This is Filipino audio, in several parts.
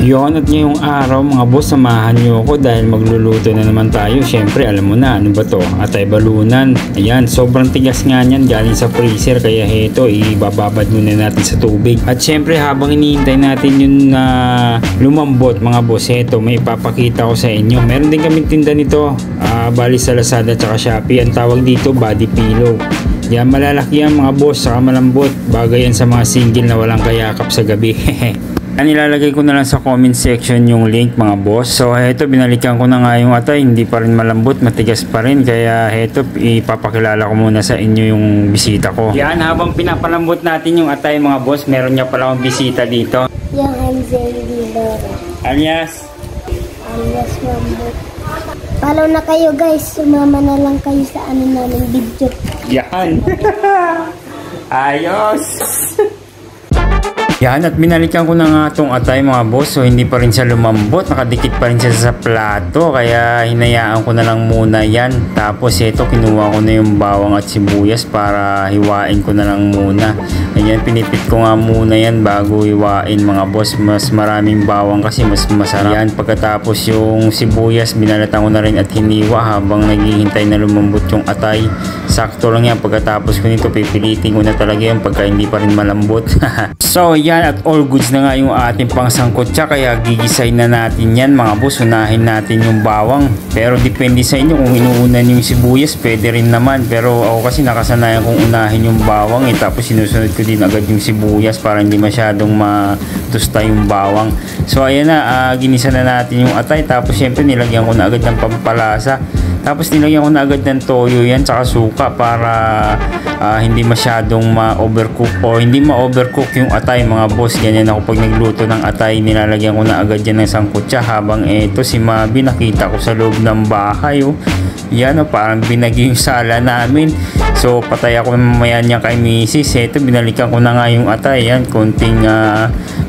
Yon, at ngayong araw mga boss, samahan nyo ako dahil magluluto na naman tayo. Syempre alam mo na, ano ba to? Atay balunan. Ayan, sobrang tigas nga niyan, galing sa freezer, kaya heto, ibababad muna natin sa tubig. At syempre habang iniintay natin yun na lumambot mga boss, heto, may ipapakita ko sa inyo. Meron din kaming tinda nito, bali sa Lazada at Shopee. Ang tawag dito, body pillow. Yan, malalaki yan mga boss, saka malambot. Bagay yan sa mga single na walang kayakap sa gabi. Nilalagay ko na lang sa comment section yung link mga boss. So heto, binalikan ko na nga yung atay, hindi pa rin malambot, matigas pa rin. Kaya heto, ipapakilala ko muna sa inyo yung bisita ko. Yan, habang pinapalambot natin yung atay mga boss, meron niya pala akong bisita dito. Yung Angel Loro. Alias Lambot. Follow na kayo guys, sumama na lang kayo sa ano namin video. Yan. Ayos. Yan, at binalikan ko na nga itong atay mga boss. So hindi pa rin siya lumambot, nakadikit pa rin siya sa plato, kaya hinayaan ko na lang muna yan. Tapos ito, kinuha ko na yung bawang at sibuyas para hiwain ko na lang muna. Ayan, pinipit ko nga muna yan bago hiwain mga boss. Mas maraming bawang kasi mas masarap. Yan, pagkatapos yung sibuyas, binalatan ko na rin at hiniwa habang naghihintay na lumambot yung atay. Sakto lang yan, pagkatapos ko nito pipilitin ko na talaga yan pagka hindi pa rin malambot. So yan, at all goods na nga yung ating pangsangkotsa, kaya gigisay na natin yan mga boss. Unahin natin yung bawang, pero depende sa inyo kung inuunan yung sibuyas, pwede rin naman. Pero ako kasi nakasanayan kong unahin yung bawang tapos sinusunod ko din agad yung sibuyas para hindi masyadong matusta yung bawang. So ayan na, ginisa na natin yung atay, tapos syempre nilagyan ko na agad ng pampalasa. Tapos nilagyan ko na agad ng toyo yan tsaka suka para hindi masyadong ma-overcook o hindi ma-overcook yung atay mga boss. Ganyan ako pag nagluto ng atay, nilalagyan ko na agad yan ng sangkutsa. Habang eto, si Mabi nakita ko sa loob ng bahay, oh. Yan, oh, parang binagi yung sala namin. So patay ako mamaya niya kay Mrs. Eto, binalikan ko na nga yung atay. Yan, konting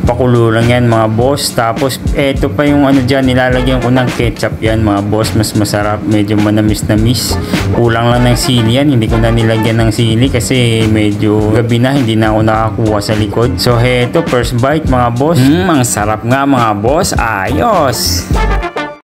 pakulo lang yan mga boss. Tapos eto pa yung ano dyan, nilalagyan ko ng ketchup yan mga boss, mas masarap, medyo manamis-namis. Kulang lang ng sili yan, hindi ko na nilagyan ng sili kasi medyo gabi na, hindi na ako nakakuha sa likod. So heto, first bite mga boss. Ang sarap nga mga boss, ayos.